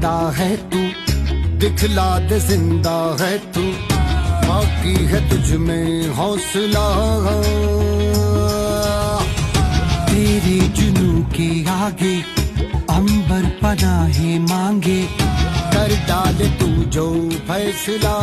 जिंदा है तू, दिखला दे जिंदा है तू, बाकी है तुझ में हौसला। तेरे जुनू के आगे अंबर पनाहे मांगे, कर डाले तू जो फैसला।